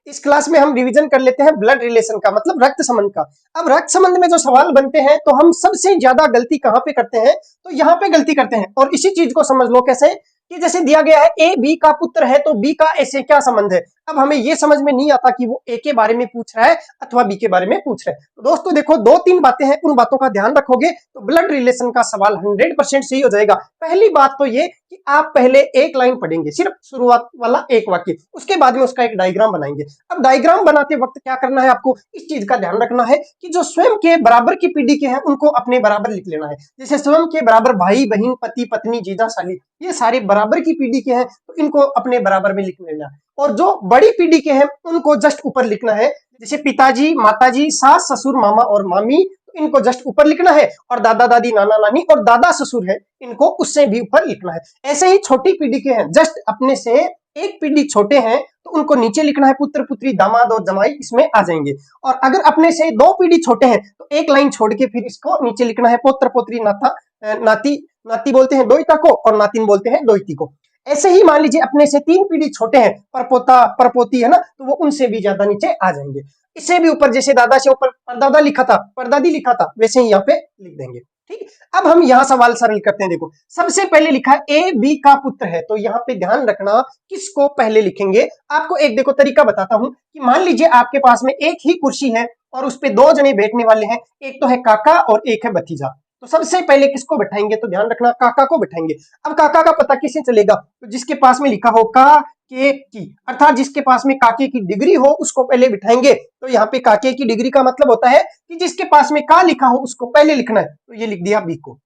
इस क्लास में हम रिवीजन कर लेते हैं ब्लड रिलेशन का, मतलब रक्त संबंध का। अब रक्त संबंध में जो सवाल बनते हैं तो हम सबसे ज्यादा गलती कहां पे करते हैं, तो यहाँ पे गलती करते हैं। और इसी चीज को समझ लो कैसे, कि जैसे दिया गया है ए बी का पुत्र है तो बी का ऐसे क्या संबंध है। अब हमें ये समझ में नहीं आता कि वो ए के बारे में पूछ रहा है अथवा बी के बारे में पूछ रहा है। तो दोस्तों देखो, दो तीन बातें हैं, उन बातों का ध्यान रखोगे तो ब्लड रिलेशन का सवाल 100% सही हो जाएगा। पहली बात तो ये कि आप पहले एक लाइन पढ़ेंगे, सिर्फ शुरुआत वाला एक वाक्य, उसके बाद में उसका एक डायग्राम बनाएंगे। अब डायग्राम बनाते वक्त क्या करना है, आपको इस चीज का ध्यान रखना है कि जो स्वयं के बराबर की पीढ़ी के हैं उनको अपने बराबर लिख लेना है। जैसे स्वयं के बराबर भाई बहन पति पत्नी जीजा साली, ये सारे बराबर की पीढ़ी के हैं तो इनको अपने बराबर में लिख लेना है। और जो बड़ी पीढ़ी के हैं उनको जस्ट ऊपर लिखना है। जैसे पिताजी माताजी सास ससुर मामा और मामी, इनको जस्ट ऊपर लिखना है। और दादा दादी नाना नानी और दादा ससुर है, इनको उससे भी ऊपर लिखना है। ऐसे ही छोटी पीढ़ी के हैं, जस्ट अपने से एक पीढ़ी छोटे हैं तो उनको नीचे लिखना है, पुत्र पुत्री दामाद और जमाई इसमें आ जाएंगे। और अगर अपने से दो पीढ़ी छोटे हैं तो एक लाइन छोड़ के फिर इसको नीचे लिखना है, पुत्र पुत्री नाता नाती, नाती बोलते हैं दोहिता को और नातिन बोलते हैं दोहिती को। ऐसे ही मान लीजिए अपने से तीन पीढ़ी छोटे हैं, परपोता परपोती है ना, तो वो उनसे भी ज्यादा नीचे आ जाएंगे। इससे भी ऊपर, जैसे दादा से ऊपर परदादा लिखा था परदादी लिखा था, वैसे ही यहाँ पे लिख देंगे। ठीक, अब हम यहाँ सवाल सरल करते हैं। देखो सबसे पहले लिखा है ए बी का पुत्र है, तो यहाँ पे ध्यान रखना किसको पहले लिखेंगे। आपको एक देखो तरीका बताता हूं कि मान लीजिए आपके पास में एक ही कुर्सी है और उस पे दो जने बैठने वाले हैं, एक तो है काका और एक है भतीजा। तो सबसे पहले किसको बैठाएंगे, तो ध्यान रखना काका को बैठाएंगे। अब काका का पता किसे चलेगा, तो जिसके पास में लिखा हो का के की, अर्थात जिसके पास में काके की डिग्री हो उसको पहले बिठाएंगे। तो यहाँ पे काके की डिग्री का मतलब होता है कि जिसके पास में का लिखा हो उसको पहले लिखना है, तो ये लिख दिया बी को।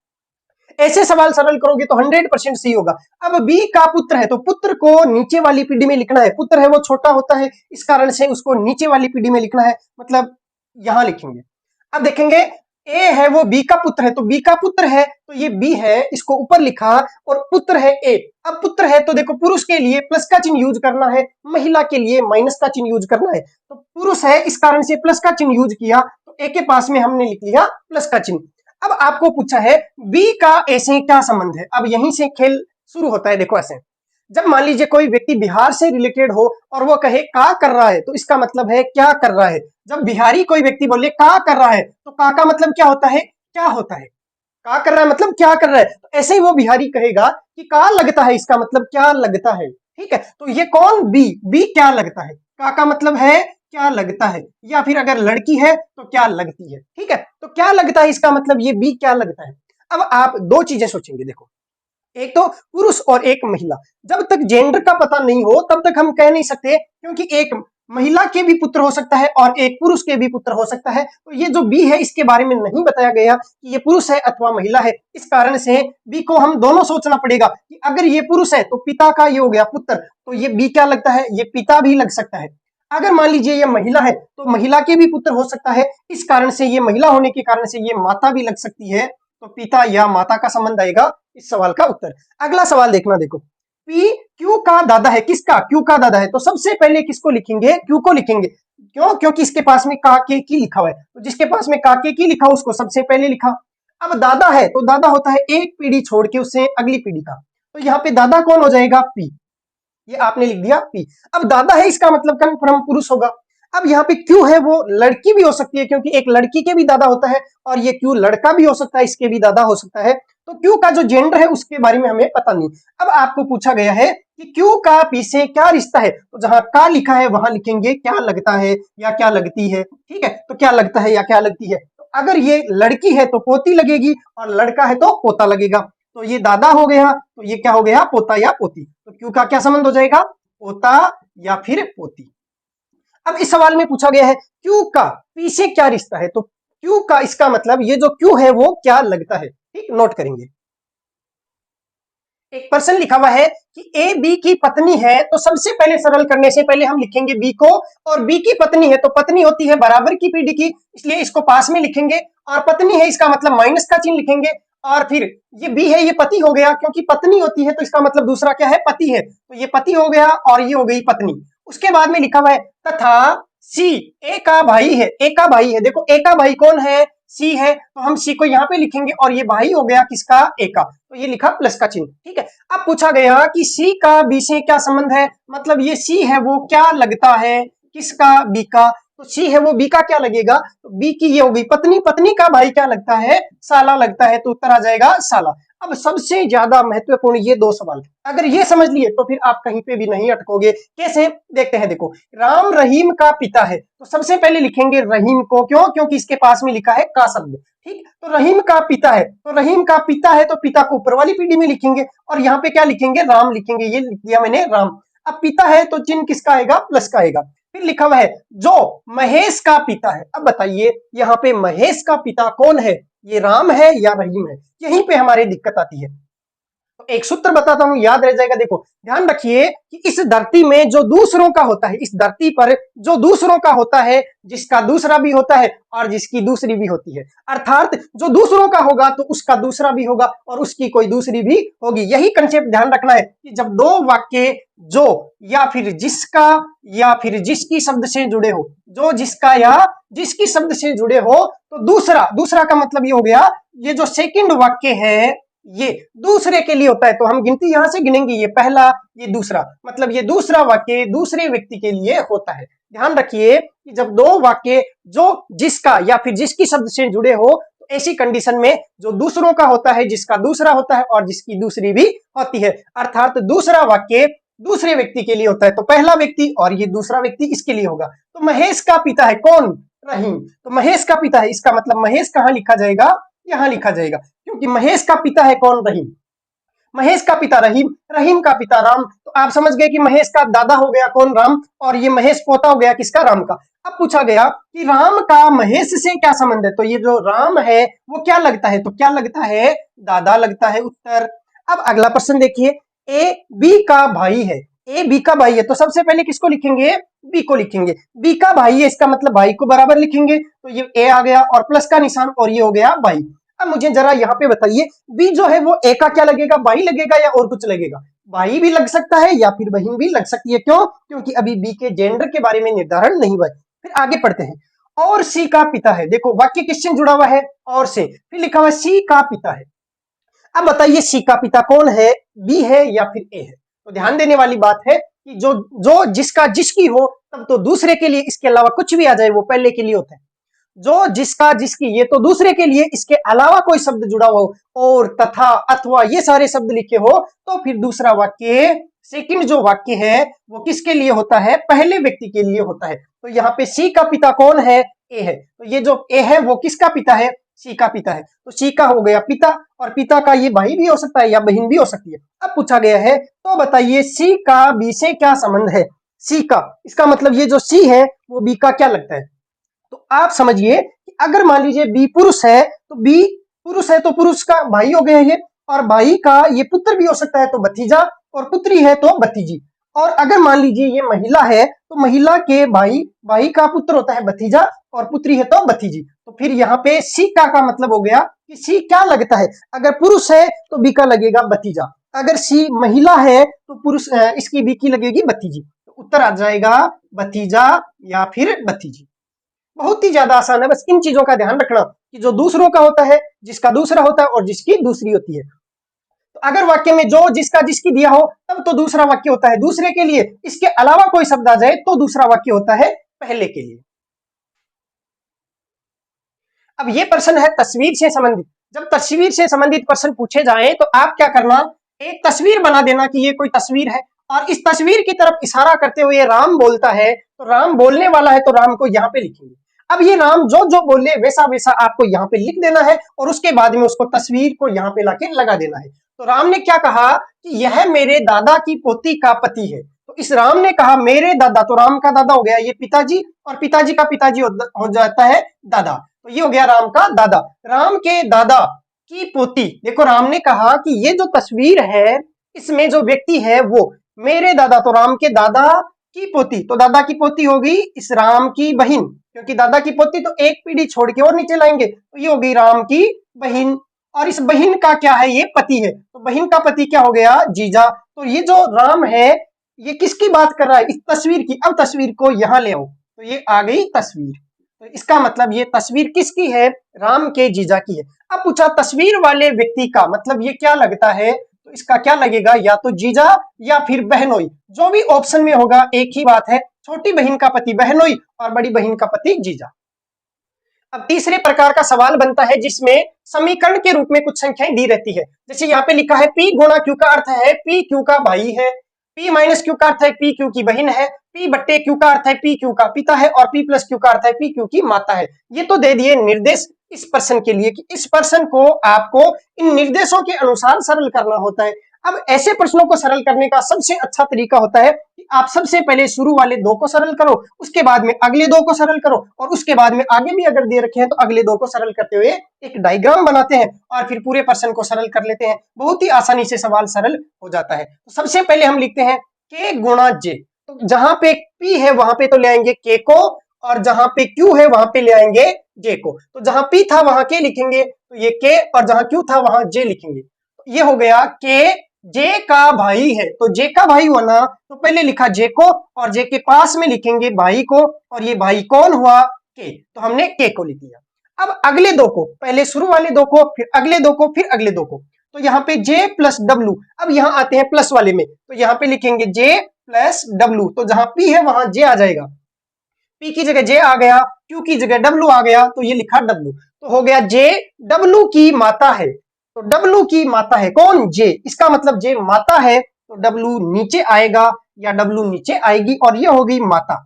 ऐसे सवाल सरल करोगे तो 100% सही होगा। अब बी का पुत्र है तो पुत्र को नीचे वाली पीढ़ी में लिखना है, पुत्र है वो छोटा होता है, इस कारण से उसको नीचे वाली पीढ़ी में लिखना है, मतलब यहां लिखेंगे। अब देखेंगे ए है वो बी का पुत्र है, तो बी का पुत्र है तो ये बी है, इसको ऊपर लिखा, और पुत्र है ए। अब पुत्र है तो देखो पुरुष के लिए प्लस का चिन्ह यूज करना है, महिला के लिए माइनस का चिन्ह यूज करना है। तो पुरुष है इस कारण से प्लस का चिन्ह यूज किया, तो ए के पास में हमने लिख लिया प्लस का चिन्ह। अब आपको पूछा है बी का ए से क्या संबंध है। अब यहीं से खेल शुरू होता है। देखो ऐसे, जब मान लीजिए कोई व्यक्ति बिहार से रिलेटेड हो और वो कहे का कर रहा है, तो इसका मतलब है क्या कर रहा है। जब बिहारी कोई व्यक्ति बोले का कर रहा है, तो का मतलब क्या होता है, क्या होता है, का कर रहा है मतलब क्या कर रहा है। तो ऐसे ही वो बिहारी कहेगा कि का लगता है, इसका मतलब क्या लगता है। ठीक है, तो ये कौन, बी क्या लगता है, का मतलब है क्या लगता है, या फिर अगर लड़की है तो क्या लगती है। ठीक है, तो क्या लगता है इसका मतलब ये बी क्या लगता है। अब आप दो चीजें सोचेंगे, देखो एक तो पुरुष और एक महिला। जब तक जेंडर का पता नहीं हो तब तक हम कह नहीं सकते, क्योंकि एक महिला के भी पुत्र हो सकता है और एक पुरुष के भी पुत्र हो सकता है। तो ये जो बी है इसके बारे में नहीं बताया गया कि ये पुरुष है अथवा महिला है, इस कारण से बी को हम दोनों सोचना पड़ेगा कि अगर ये पुरुष है तो पिता का ये हो गया पुत्र, तो ये बी क्या लगता है, ये पिता भी लग सकता है। अगर मान लीजिए ये महिला है तो महिला के भी पुत्र हो सकता है, इस कारण से ये महिला होने के कारण से ये माता भी लग सकती है, तो पिता या माता का संबंध आएगा इस सवाल का उत्तर। अगला सवाल देखना, देखो पी क्यू का दादा है, किसका, क्यू का दादा है, तो सबसे पहले किसको लिखेंगे, क्यू को लिखेंगे। क्यों, क्योंकि इसके पास में काके की लिखा हुआ है, तो जिसके पास में काके की लिखा उसको सबसे पहले लिखा। अब दादा है तो दादा होता है एक पीढ़ी छोड़ के उससे अगली पीढ़ी का, तो यहाँ पे दादा कौन हो जाएगा, पी, ये आपने लिख दिया पी। अब दादा है इसका मतलब कन्फर्म पुरुष होगा। अब यहाँ पे क्यू है वो लड़की भी हो सकती है, क्योंकि एक लड़की के भी दादा होता है, और ये क्यू लड़का भी हो सकता है, इसके भी दादा हो सकता है। तो क्यू का जो जेंडर है उसके बारे में हमें पता नहीं। अब आपको पूछा गया है कि क्यू का पी से क्या रिश्ता है, तो जहां का लिखा है वहां लिखेंगे क्या लगता है या क्या लगती है। ठीक है, तो क्या लगता है या क्या लगती है, तो अगर ये लड़की है तो पोती लगेगी और लड़का है तो पोता लगेगा। तो ये दादा हो गया, तो ये क्या हो गया, पोता या पोती। तो क्यू का क्या संबंध हो जाएगा, पोता या फिर पोती। अब इस सवाल में पूछा गया है क्यू का पी से क्या रिश्ता है, तो क्यू का इसका मतलब ये जो क्यू है वो क्या लगता है। ठीक, नोट करेंगे। एक पर्सन लिखा हुआ है कि ए बी की पत्नी है, तो सबसे पहले सरल करने से पहले हम लिखेंगे बी को, और बी की पत्नी है तो पत्नी होती है बराबर की पीढ़ी की, इसलिए इसको पास में लिखेंगे, और पत्नी है इसका मतलब माइनस का चिन्ह लिखेंगे। और फिर ये बी है ये पति हो गया, क्योंकि पत्नी होती है तो इसका मतलब दूसरा क्या है, पति है, तो ये पति हो गया और ये हो गई पत्नी। उसके बाद में लिखा हुआ है तथा सी ए का भाई है, ए का भाई है, देखो ए का भाई कौन है, सी है, तो हम सी को यहाँ पे लिखेंगे, और ये भाई हो गया किसका, ए का, तो ये लिखा प्लस का चिन्ह। ठीक है, अब पूछा गया कि सी का बी से क्या संबंध है, मतलब ये सी है वो क्या लगता है, किसका? बी का। तो सी है वो बी का क्या लगेगा? तो बी की ये होगी पत्नी, पत्नी का भाई क्या लगता है? साला लगता है, तो उत्तर आ जाएगा साला। अब सबसे ज्यादा महत्वपूर्ण ये दो सवाल, अगर ये समझ लिए तो फिर आप कहीं पे भी नहीं अटकोगे। कैसे? देखते हैं। देखो, राम रहीम का पिता है, तो सबसे पहले लिखेंगे रहीम को। क्यों? क्योंकि इसके पास में लिखा है का शब्द। ठीक, तो रहीम का पिता है, तो रहीम का पिता है, तो पिता को ऊपर वाली पीढ़ी में लिखेंगे और यहाँ पे क्या लिखेंगे? राम लिखेंगे। ये लिख दिया मैंने राम। अब पिता है तो चिन्ह किसका आएगा? प्लस का आएगा। फिर लिखा हुआ है जो महेश का पिता है। अब बताइए यहाँ पे महेश का पिता कौन है? ये राम है या रहीम है? यहीं पे हमारी दिक्कत आती है। तो एक सूत्र बताता हूं, याद रह जाएगा। देखो, ध्यान रखिए कि इस धरती में जो दूसरों का होता है, इस धरती पर जो दूसरों का होता है, जिसका दूसरा भी होता है और जिसकी दूसरी भी होती है, अर्थात जो दूसरों का होगा तो उसका दूसरा भी होगा और उसकी कोई दूसरी भी होगी। यही कंसेप्ट ध्यान रखना है कि जब दो वाक्य जो या फिर जिसका या फिर जिसकी शब्द से जुड़े हो, जो जिसका या जिसकी शब्द से जुड़े हो, तो दूसरा, दूसरा का मतलब ये हो गया, ये जो सेकंड वाक्य है ये दूसरे के लिए होता है। तो हम गिनती यहां से गिनेंगे, ये पहला, ये दूसरा, मतलब ये दूसरा वाक्य दूसरे व्यक्ति के लिए होता है। ध्यान रखिए कि जब दो वाक्य जो जिसका या फिर जिसकी शब्द से जुड़े हो, तो ऐसी कंडीशन में जो दूसरों का होता है, जिसका दूसरा होता है और जिसकी दूसरी भी होती है, अर्थात दूसरा वाक्य दूसरे व्यक्ति के लिए होता है। तो पहला व्यक्ति और ये दूसरा व्यक्ति इसके लिए होगा। तो महेश का पिता है कौन? रहीम। तो महेश का पिता है, इसका मतलब महेश कहां लिखा जाएगा? यहां लिखा जाएगा, क्योंकि महेश का पिता है कौन? रहीम। महेश का पिता रहीम, रहीम का पिता राम। तो आप समझ गए कि महेश का दादा हो गया कौन? राम, और ये महेश पोता हो गया किसका? राम का। अब पूछा गया कि राम का महेश से क्या संबंध है? तो ये जो राम है वो क्या लगता है? तो क्या लगता है? दादा लगता है। उत्तर। अब अगला प्रश्न देखिए, ए बी का भाई है, ए बी का भाई है, तो सबसे पहले किसको लिखेंगे? बी को लिखेंगे। बी का भाई है, इसका मतलब भाई को बराबर लिखेंगे, तो ये ए आ गया और प्लस का निशान और ये हो गया भाई। अब मुझे जरा यहाँ पे बताइए, बी जो है वो ए का क्या लगेगा? भाई लगेगा या और कुछ लगेगा? भाई भी लग सकता है या फिर बहन भी लग सकती है। क्यों? क्योंकि अभी बी के जेंडर के बारे में निर्धारण नहीं हुआ है। फिर आगे पढ़ते हैं। और सी का पिता है, देखो वाक्य किससे जुड़ा हुआ है? और से। फिर लिखा हुआ है सी का पिता है। अब बताइए सी का पिता कौन है? बी है या फिर ए है? तो ध्यान देने वाली बात है कि जो जो जिसका जिसकी हो, तब तो दूसरे के लिए, इसके अलावा कुछ भी आ जाए वो पहले के लिए होता है। जो जिसका जिसकी, ये तो दूसरे के लिए, इसके अलावा कोई शब्द जुड़ा हो और तथा अथवा ये सारे शब्द लिखे हो, तो फिर दूसरा वाक्य, सेकंड जो वाक्य है वो किसके लिए होता है? पहले व्यक्ति के लिए होता है। तो यहाँ पे सी का पिता कौन है? ए है। तो ये जो ए है वो किसका पिता है? सी का पिता है। तो सी का हो गया पिता, और पिता का ये भाई भी हो सकता है या बहन भी हो सकती है। अब पूछा गया है, तो बताइए सी का बी से क्या संबंध है? सी का, इसका मतलब ये जो सी है वो बी का क्या लगता है? तो आप समझिए कि अगर मान लीजिए बी पुरुष है, तो बी पुरुष है तो पुरुष का भाई हो गया ये, और भाई का ये पुत्र भी हो सकता है तो भतीजा, और पुत्री है तो भतीजी। और अगर मान लीजिए ये महिला है, तो महिला के भाई, भाई का पुत्र होता है भतीजा, और पुत्री है तो भतीजी। तो फिर यहाँ पे सी का मतलब हो गया कि सी क्या लगता है? अगर पुरुष है तो बी का लगेगा भतीजा, अगर सी महिला है तो पुरुष इसकी बी की लगेगी भतीजी। तो उत्तर आ जाएगा भतीजा या फिर भतीजी। बहुत ही ज्यादा आसान है, बस इन चीजों का ध्यान रखना कि जो दूसरों का होता है, जिसका दूसरा होता है और जिसकी दूसरी होती है। तो अगर वाक्य में जो जिसका जिसकी दिया हो, तब तो दूसरा वाक्य होता है दूसरे के लिए, इसके अलावा कोई शब्द आ जाए तो दूसरा वाक्य होता है पहले के लिए। अब ये प्रश्न है तस्वीर से संबंधित। जब तस्वीर से संबंधित प्रश्न पूछे जाएं तो आप क्या करना, एक तस्वीर बना देना कि ये कोई तस्वीर है, और इस तस्वीर की तरफ इशारा करते हुए राम बोलता है, तो राम बोलने वाला है तो राम को यहाँ पे लिखेंगे। अब ये राम जो जो बोले वैसा वैसा आपको यहाँ पे लिख देना है, और उसके बाद में उसको तस्वीर को यहाँ पे लाके लगा देना है। तो राम ने क्या कहा कि यह मेरे दादा की पोती का पति है। तो इस राम ने कहा मेरे दादा, तो राम का दादा हो गया ये पिताजी, और पिताजी का पिताजी हो जाता है दादा, तो ये हो गया राम का दादा। राम के दादा की पोती, देखो राम ने कहा कि ये जो तस्वीर है इसमें जो व्यक्ति है वो मेरे दादा, तो राम के दादा की पोती, तो दादा की पोती होगी इस राम की बहन, क्योंकि दादा की पोती तो एक पीढ़ी छोड़ के और नीचे लाएंगे, तो ये होगी राम की बहन। और इस बहन का क्या है? ये पति है, तो बहन का पति क्या हो गया? जीजा। तो ये जो राम है ये किसकी बात कर रहा है? इस तस्वीर की। अब तस्वीर को यहाँ ले आओ, तो ये आ गई तस्वीर, तो इसका मतलब ये तस्वीर किसकी है? राम के जीजा की है। अब पूछा तस्वीर वाले व्यक्ति का मतलब ये क्या लगता है? तो इसका क्या लगेगा? या तो जीजा या फिर बहनोई, जो भी ऑप्शन में होगा एक ही बात है, छोटी बहन का पति बहनोई और बड़ी बहन का पति जीजा। अब तीसरे प्रकार का सवाल बनता है जिसमें समीकरण के रूप में कुछ संख्याएं दी रहती है। जैसे यहाँ पे लिखा है P गुणा Q का अर्थ है P Q का भाई है, P माइनस Q का अर्थ है P Q की बहन है, P बट्टे Q का अर्थ है P Q का पिता है और P प्लस Q का अर्थ है P Q की माता है। ये तो दे दिए निर्देश इस पर्सन के लिए कि इस पर्सन को आपको इन निर्देशों के अनुसार सरल करना होता है। अब ऐसे प्रश्नों को सरल करने का सबसे अच्छा तरीका होता है कि आप सबसे पहले शुरू वाले दो को सरल करो, उसके बाद में अगले दो को सरल करो और उसके बाद में आगे भी अगर दे रखे हैं तो अगले दो को सरल करते हुए एक डायग्राम बनाते हैं और फिर पूरे प्रश्न को सरल कर लेते हैं। बहुत ही आसानी से सवाल सरल हो जाता है। तो सबसे पहले हम लिखते हैं k गुणा j। तो जहां पे p है वहां पे तो ले आएंगे k को और जहां पे q है वहां पे ले आएंगे j को। तो जहां p था वहां k लिखेंगे तो ये k और जहां q था वहां j लिखेंगे। तो ये हो गया k j का भाई है, तो j का भाई हुआ ना, तो पहले लिखा j को और j के पास में लिखेंगे भाई को और ये भाई कौन हुआ k, तो हमने k को लिख दिया। अब अगले दो को, पहले शुरू वाले दो को फिर अगले दो को फिर अगले दो को, तो यहाँ पे j प्लस w। अब यहाँ आते हैं प्लस वाले में, तो यहाँ पे लिखेंगे j प्लस w। तो जहां p है वहां j आ जाएगा, p की जगह j आ गया, q की जगह w आ गया, तो ये लिखा w। तो हो गया j w की माता है, तो W की माता है कौन J, इसका मतलब J माता है तो W नीचे आएगा या W नीचे आएगी और ये होगी माता।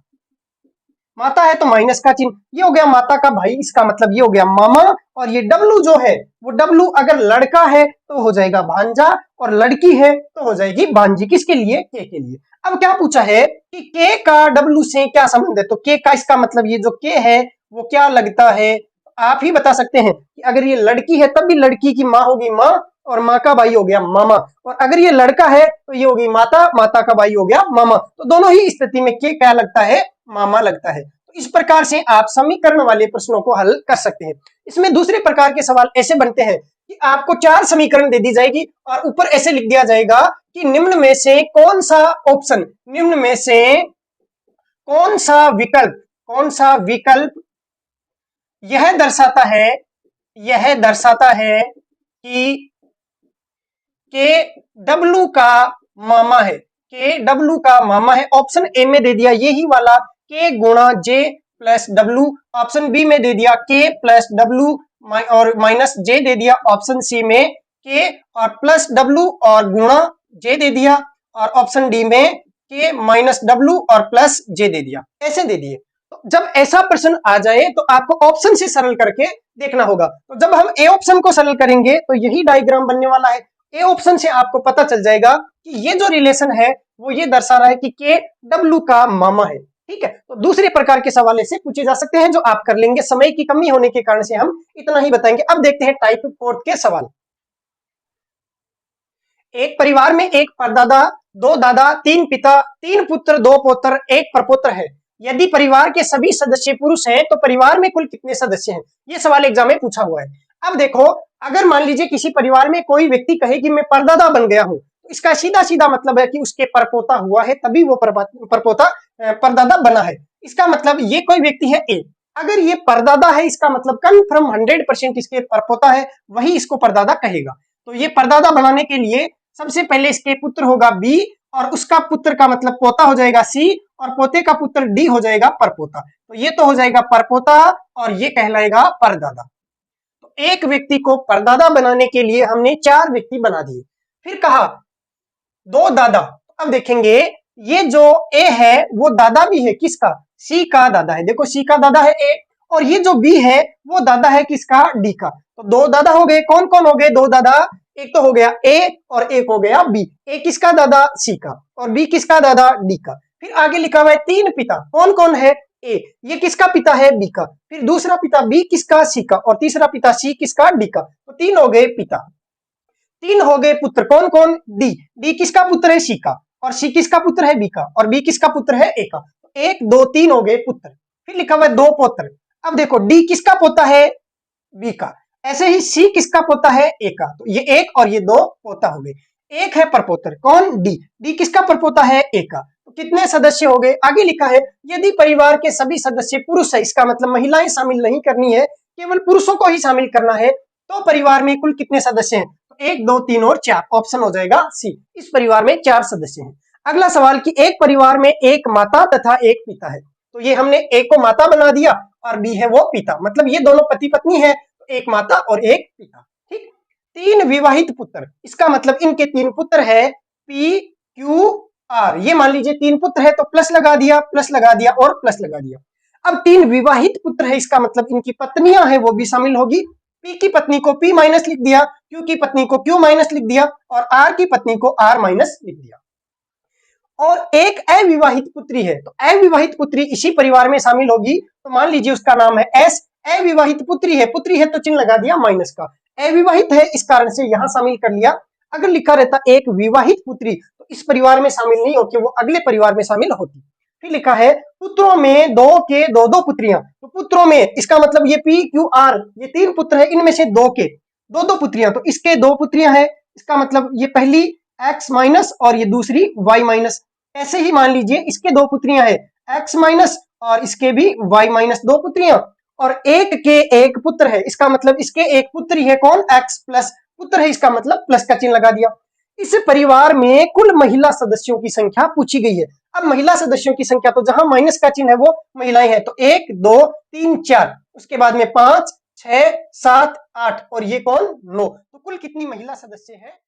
माता है तो माइनस का चिन्ह, ये हो गया माता का भाई, इसका मतलब ये हो गया मामा। और ये W जो है वो W अगर लड़का है तो हो जाएगा भांजा और लड़की है तो हो जाएगी भांजी। किसके लिए? K के लिए। अब क्या पूछा है कि K का W से क्या संबंध है, तो K का इसका मतलब ये जो K है वो क्या लगता है, आप ही बता सकते हैं कि अगर ये लड़की है तब भी लड़की की माँ होगी माँ और माँ का भाई हो गया मामा, और अगर ये लड़का है तो ये होगी माता, माता का भाई हो गया मामा। तो दोनों ही स्थिति में के क्या लगता है, मामा लगता है। तो इस प्रकार से आप समीकरण वाले प्रश्नों को हल कर सकते हैं। इसमें दूसरे प्रकार के सवाल ऐसे बनते हैं कि आपको 4 समीकरण दे दी जाएगी और ऊपर ऐसे लिख दिया जाएगा कि निम्न में से कौन सा ऑप्शन, निम्न में से कौन सा विकल्प यह दर्शाता है कि W का मामा है, W का मामा है। ऑप्शन ए में दे दिया यही वाला K गुणा J plus W, option B में दे दिया K प्लस W और माइनस J दे दिया, ऑप्शन सी में K और प्लस W और गुणा J दे दिया, और ऑप्शन डी में K माइनस W और प्लस J दे दिया। ऐसे दे दिए। तो जब ऐसा प्रश्न आ जाए तो आपको ऑप्शन से सरल करके देखना होगा। तो जब हम ए ऑप्शन को सरल करेंगे तो यही डायग्राम बनने वाला है। ए ऑप्शन से आपको पता चल जाएगा कि ये जो रिलेशन है वो ये दर्शा रहा है कि के W का मामा है। ठीक है, तो दूसरे प्रकार के सवाल ऐसे पूछे जा सकते हैं जो आप कर लेंगे। समय की कमी होने के कारण से हम इतना ही बताएंगे। अब देखते हैं टाइप 4 के सवाल। एक परिवार में एक परदादा, 2 दादा, 3 पिता, 3 पुत्र, 2 पौत्र, 1 प्रपौत्र है। यदि परिवार के सभी सदस्य पुरुष हैं तो परिवार में कुल कितने सदस्य हैं? ये सवाल एग्जाम में पूछा हुआ है। अब देखो, अगर मान लीजिए किसी परिवार में कोई व्यक्ति कहे कि मैं परदादा बन गया हूं, तो इसका सीधा सीधा मतलब है कि उसके परपोता हुआ है तभी वो परदादा बना है। इसका मतलब ये कोई व्यक्ति है ए, अगर ये परदादा है इसका मतलब कन्फर्म 100% इसके परपोता है, वही इसको परदादा कहेगा। तो ये परदादा बनाने के लिए सबसे पहले इसके पुत्र होगा बी और उसका पुत्र का मतलब पोता हो जाएगा सी और पोते का पुत्र डी हो जाएगा परपोता। तो ये तो हो जाएगा परपोता और ये कहलाएगा परदादा। तो एक व्यक्ति को परदादा बनाने के लिए हमने 4 व्यक्ति बना दिए। फिर कहा 2 दादा। अब देखेंगे ये जो ए है वो दादा भी है किसका, सी का दादा है। देखो सी का दादा है ए और ये जो बी है वो दादा है किसका, डी का। तो 2 दादा हो गए। कौन कौन हो गए 2 दादा, एक तो हो गया ए और एक हो गया बी। ए किसका दादा, सी का, और बी किसका दादा, डी का। फिर आगे लिखा हुआ है 3 पिता। कौन कौन है, ए, ये किसका पिता है, बी का। फिर दूसरा पिता बी किसका, सी का, और तीसरा पिता सी किसका, डी का। तो 3 हो गए पिता। 3 हो गए पुत्र। कौन कौन, डी, डी किसका पुत्र है, सी का, और सी किसका पुत्र है, बी का, और बी किसका पुत्र है, ए का। 1 2 3 हो गए पुत्र। फिर लिखा हुआ है 2 पौत्र। अब देखो डी किसका पोता है, बी का। ऐसे ही सी किसका पोता है, ए का। तो ये 1 और ये 2 पोता हो गए। 1 है परपोत्र, कौन, डी, डी किसका परपोता है, ए का। तो कितने सदस्य हो गए, आगे लिखा है यदि परिवार के सभी सदस्य पुरुष है, इसका मतलब महिलाएं शामिल नहीं करनी है, केवल पुरुषों को ही शामिल करना है, तो परिवार में कुल कितने सदस्य हैं। तो 1 2 3 और 4, ऑप्शन हो जाएगा सी। इस परिवार में 4 सदस्य हैं। अगला सवाल कि एक परिवार में एक माता तथा एक पिता है, तो ये हमने ए को माता बना दिया और बी है वो पिता, मतलब ये दोनों पति पत्नी है, तो एक माता और एक पिता। ठीक, तीन विवाहित पुत्र, इसका मतलब इनके तीन पुत्र है पी क्यू आर। ये मान लीजिए तीन पुत्र है तो प्लस लगा दिया, प्लस लगा दिया और प्लस लगा दिया। अब तीन विवाहित पुत्र है, इसका मतलब इनकी पत्नियां हैं वो भी शामिल होगी। पी की पत्नी को पी माइनस लिख दिया, क्यू की पत्नी को क्यू माइनस लिख दिया और आर की पत्नी को आर माइनस लिख दिया। और एक अविवाहित पुत्री है, तो अविवाहित पुत्री इसी परिवार में शामिल होगी, तो मान लीजिए उसका नाम है एस। अविवाहित पुत्री है तो चिन्ह लगा दिया माइनस का, अविवाहित है इस कारण से यहां शामिल कर लिया। अगर लिखा रहता एक विवाहित पुत्री तो इस परिवार में शामिल नहीं होती, वो अगले परिवार में शामिल होती। फिर लिखा है पुत्रों में दो के दो दो पुत्रियां, तो पुत्रों में इसका मतलब ये पी क्यू आर, ये तीन पुत्र है, इनमें से दो के दो दो पुत्रियां, तो इसके दो पुत्रियां हैं, इसका मतलब ये पहली एक्स माइनस और ये दूसरी वाई माइनस। ऐसे ही मान लीजिए इसके दो पुत्रियां हैं एक्स माइनस और इसके भी वाई माइनस दो पुत्रियां, और एक के एक पुत्र है, इसका मतलब इसके एक पुत्री है कौन, एक्स प्लस पुत्र है, इसका मतलब प्लस का चिन्ह लगा दिया। इस परिवार में कुल महिला सदस्यों की संख्या पूछी गई है। अब महिला सदस्यों की संख्या, तो जहां माइनस का चिन्ह है वो महिलाएं हैं, तो एक दो तीन चार, उसके बाद में 5 6 7 8 और ये कौन 9, तो कुल कितनी महिला सदस्य है